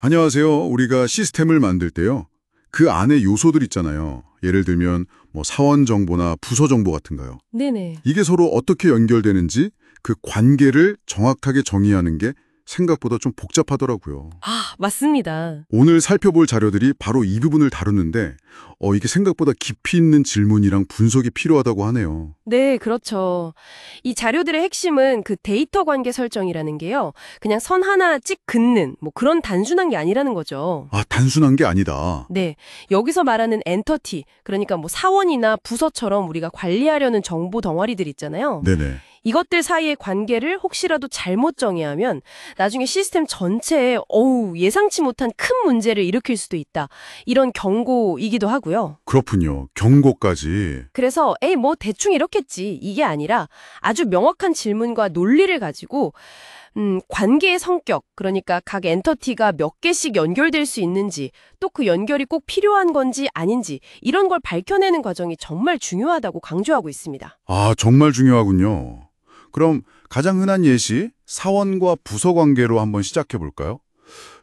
안녕하세요. 우리가 시스템을 만들 때요. 그 안에 요소들 있잖아요. 예를 들면 사원 정보나 부서 정보 같은가요. 네네. 이게 서로 어떻게 연결되는지 그 관계를 정확하게 정의하는 게 생각보다 좀 복잡하더라고요. 아, 맞습니다. 오늘 살펴볼 자료들이 바로 이 부분을 다루는데 이게 생각보다 깊이 있는 질문이랑 분석이 필요하다고 하네요. 네, 그렇죠. 이 자료들의 핵심은 그 데이터 관계 설정이라는 게요. 그냥 선 하나 찍 긋는 그런 단순한 게 아니라는 거죠. 아, 단순한 게 아니다. 네. 여기서 말하는 엔터티, 그러니까 사원이나 부서처럼 우리가 관리하려는 정보 덩어리들 있잖아요. 네네. 이것들 사이의 관계를 혹시라도 잘못 정의하면 나중에 시스템 전체에 예상치 못한 큰 문제를 일으킬 수도 있다. 이런 경고이기도 하고요. 그렇군요. 경고까지. 그래서 대충 이렇겠지 이게 아니라 아주 명확한 질문과 논리를 가지고 관계의 성격, 그러니까 각 엔터티가 몇 개씩 연결될 수 있는지, 또 그 연결이 꼭 필요한 건지 아닌지 이런 걸 밝혀내는 과정이 정말 중요하다고 강조하고 있습니다. 아, 정말 중요하군요. 그럼 가장 흔한 예시, 사원과 부서 관계로 한번 시작해 볼까요?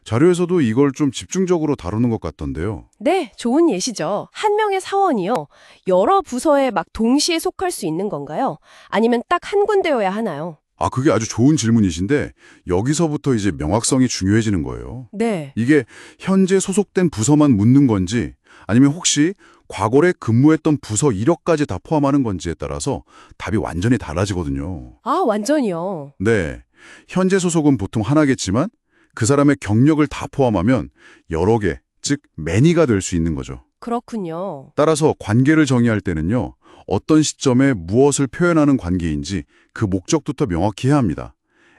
자료에서도 이걸 좀 집중적으로 다루는 것 같던데요. 네, 좋은 예시죠. 한 명의 사원이요. 여러 부서에 막 동시에 속할 수 있는 건가요? 아니면 딱 한 군데여야 하나요? 아, 그게 아주 좋은 질문이신데 여기서부터 이제 명확성이 중요해지는 거예요. 네. 이게 현재 소속된 부서만 묻는 건지 아니면 혹시 과거에 근무했던 부서 이력까지 다 포함하는 건지에 따라서 답이 완전히 달라지거든요. 아, 완전히요. 네, 현재 소속은 보통 하나겠지만 그 사람의 경력을 다 포함하면 여러 개, 즉 매니가 될 수 있는 거죠. 그렇군요. 따라서 관계를 정의할 때는요. 어떤 시점에 무엇을 표현하는 관계인지 그 목적부터 명확히 해야 합니다.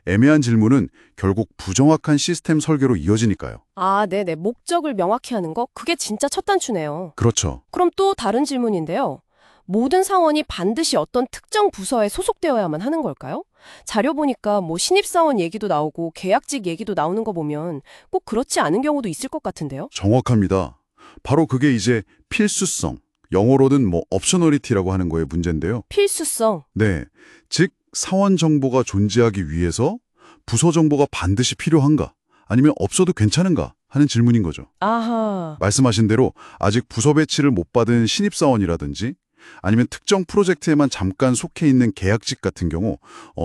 애매한 질문은 결국 부정확한 시스템 설계로 이어지니까요. 아, 네네. 목적을 명확히 하는 거? 그게 진짜 첫 단추네요. 그렇죠. 그럼 또 다른 질문인데요. 모든 사원이 반드시 어떤 특정 부서에 소속되어야만 하는 걸까요? 자료 보니까 신입사원 얘기도 나오고 계약직 얘기도 나오는 거 보면 꼭 그렇지 않은 경우도 있을 것 같은데요? 정확합니다. 바로 그게 이제 필수성, 영어로는 옵셔널리티라고 하는 거의 문제인데요. 필수성. 네, 즉 사원 정보가 존재하기 위해서 부서 정보가 반드시 필요한가 아니면 없어도 괜찮은가 하는 질문인 거죠. 아하. 말씀하신 대로 아직 부서 배치를 못 받은 신입사원이라든지 아니면 특정 프로젝트에만 잠깐 속해 있는 계약직 같은 경우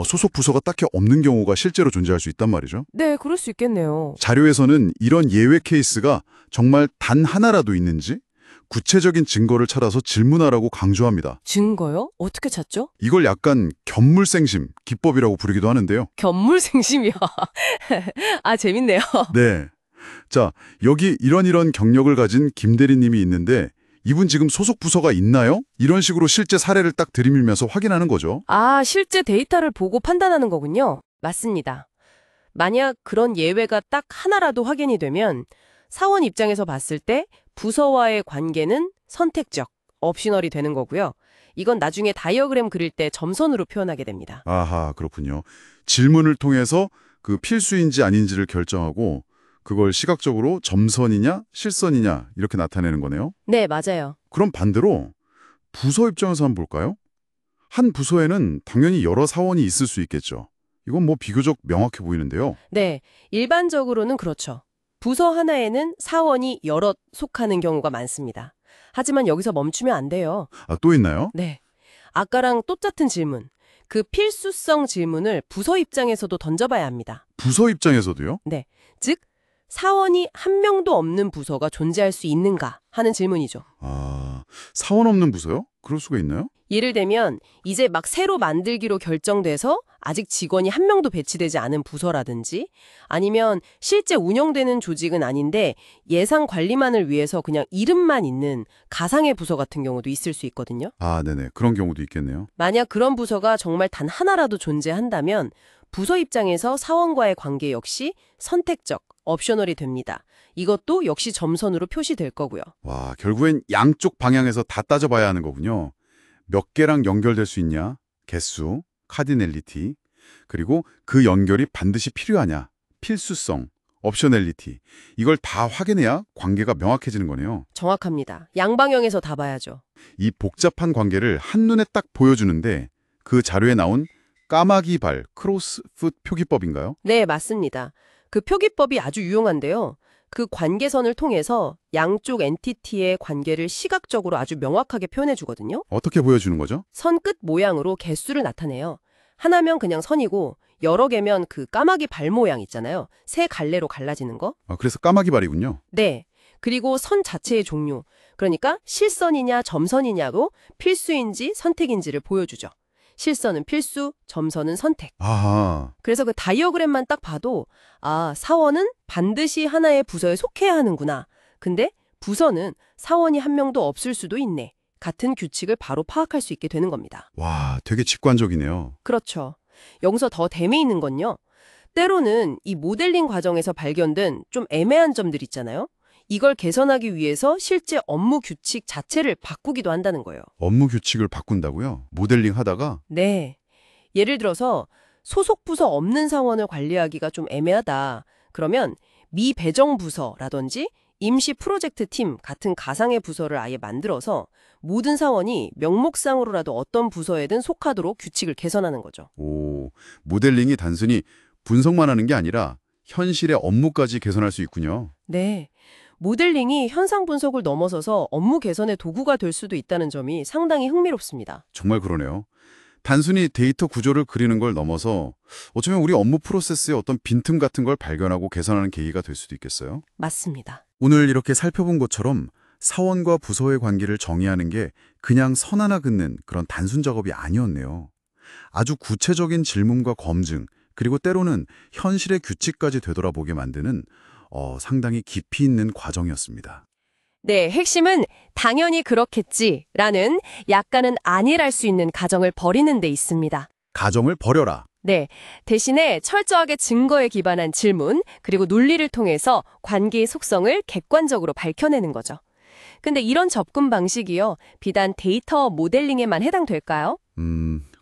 소속 부서가 딱히 없는 경우가 실제로 존재할 수 있단 말이죠. 네, 그럴 수 있겠네요. 자료에서는 이런 예외 케이스가 정말 단 하나라도 있는지 구체적인 증거를 찾아서 질문하라고 강조합니다. 증거요? 어떻게 찾죠? 이걸 약간 견물생심 기법이라고 부르기도 하는데요. 견물생심이요. 아, 재밌네요. 네. 자, 여기 이런 경력을 가진 김 대리님이 있는데 이분 지금 소속 부서가 있나요? 이런 식으로 실제 사례를 딱 들이밀면서 확인하는 거죠. 아, 실제 데이터를 보고 판단하는 거군요. 맞습니다. 만약 그런 예외가 딱 하나라도 확인이 되면 사원 입장에서 봤을 때 부서와의 관계는 선택적, 옵셔널이 되는 거고요. 이건 나중에 다이어그램 그릴 때 점선으로 표현하게 됩니다. 아하, 그렇군요. 질문을 통해서 그 필수인지 아닌지를 결정하고 그걸 시각적으로 점선이냐 실선이냐 이렇게 나타내는 거네요. 네, 맞아요. 그럼 반대로 부서 입장에서 한번 볼까요? 한 부서에는 당연히 여러 사원이 있을 수 있겠죠. 이건 비교적 명확해 보이는데요. 네, 일반적으로는 그렇죠. 부서 하나에는 사원이 여럿 속하는 경우가 많습니다. 하지만 여기서 멈추면 안 돼요. 아, 또 있나요? 네. 아까랑 똑같은 질문. 그 필수성 질문을 부서 입장에서도 던져봐야 합니다. 부서 입장에서도요? 네. 즉, 사원이 한 명도 없는 부서가 존재할 수 있는가 하는 질문이죠. 아, 사원 없는 부서요? 그럴 수가 있나요? 예를 들면 이제 막 새로 만들기로 결정돼서 아직 직원이 한 명도 배치되지 않은 부서라든지 아니면 실제 운영되는 조직은 아닌데 예산 관리만을 위해서 그냥 이름만 있는 가상의 부서 같은 경우도 있을 수 있거든요. 아, 네네. 그런 경우도 있겠네요. 만약 그런 부서가 정말 단 하나라도 존재한다면 부서 입장에서 사원과의 관계 역시 선택적, 옵셔널이 됩니다. 이것도 역시 점선으로 표시될 거고요. 와, 결국엔 양쪽 방향에서 다 따져봐야 하는 거군요. 몇 개랑 연결될 수 있냐, 개수, 카디넬리티, 그리고 그 연결이 반드시 필요하냐, 필수성, 옵셔널리티. 이걸 다 확인해야 관계가 명확해지는 거네요. 정확합니다. 양방향에서 다 봐야죠. 이 복잡한 관계를 한눈에 딱 보여주는데 그 자료에 나온 까마귀 발 크로스풋 표기법인가요? 네, 맞습니다. 그 표기법이 아주 유용한데요. 그 관계선을 통해서 양쪽 엔티티의 관계를 시각적으로 아주 명확하게 표현해 주거든요. 어떻게 보여주는 거죠? 선 끝 모양으로 개수를 나타내요. 하나면 그냥 선이고 여러 개면 그 까마귀 발 모양 있잖아요. 세 갈래로 갈라지는 거. 그래서 까마귀 발이군요. 네. 그리고 선 자체의 종류. 그러니까 실선이냐 점선이냐로 필수인지 선택인지를 보여주죠. 실선은 필수, 점선은 선택. 아하, 그래서 그 다이어그램만 딱 봐도 아, 사원은 반드시 하나의 부서에 속해야 하는구나. 근데 부서는 사원이 한 명도 없을 수도 있네. 같은 규칙을 바로 파악할 수 있게 되는 겁니다. 와, 되게 직관적이네요. 그렇죠. 여기서 더 재미있는 건요. 때로는 이 모델링 과정에서 발견된 좀 애매한 점들 있잖아요. 이걸 개선하기 위해서 실제 업무 규칙 자체를 바꾸기도 한다는 거예요. 업무 규칙을 바꾼다고요? 모델링 하다가? 네. 예를 들어서 소속 부서 없는 사원을 관리하기가 좀 애매하다. 그러면 미배정 부서라든지 임시 프로젝트 팀 같은 가상의 부서를 아예 만들어서 모든 사원이 명목상으로라도 어떤 부서에든 속하도록 규칙을 개선하는 거죠. 오, 모델링이 단순히 분석만 하는 게 아니라 현실의 업무까지 개선할 수 있군요. 네. 모델링이 현상 분석을 넘어서서 업무 개선의 도구가 될 수도 있다는 점이 상당히 흥미롭습니다. 정말 그러네요. 단순히 데이터 구조를 그리는 걸 넘어서 어쩌면 우리 업무 프로세스의 어떤 빈틈 같은 걸 발견하고 개선하는 계기가 될 수도 있겠어요. 맞습니다. 오늘 이렇게 살펴본 것처럼 사원과 부서의 관계를 정의하는 게 그냥 선 하나 긋는 그런 단순 작업이 아니었네요. 아주 구체적인 질문과 검증, 그리고 때로는 현실의 규칙까지 되돌아보게 만드는 상당히 깊이 있는 과정이었습니다. 네, 핵심은 당연히 그렇겠지라는 약간은 아니랄 수 있는 가정을 버리는 데 있습니다. 가정을 버려라. 네, 대신에 철저하게 증거에 기반한 질문, 그리고 논리를 통해서 관계의 속성을 객관적으로 밝혀내는 거죠. 근데 이런 접근 방식이요, 비단 데이터 모델링에만 해당될까요?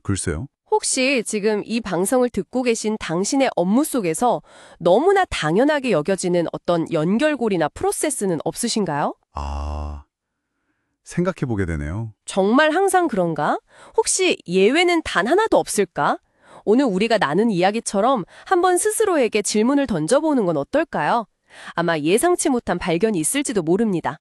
글쎄요. 혹시 지금 이 방송을 듣고 계신 당신의 업무 속에서 너무나 당연하게 여겨지는 어떤 연결고리나 프로세스는 없으신가요? 생각해보게 되네요. 정말 항상 그런가? 혹시 예외는 단 하나도 없을까? 오늘 우리가 나눈 이야기처럼 한번 스스로에게 질문을 던져보는 건 어떨까요? 아마 예상치 못한 발견이 있을지도 모릅니다.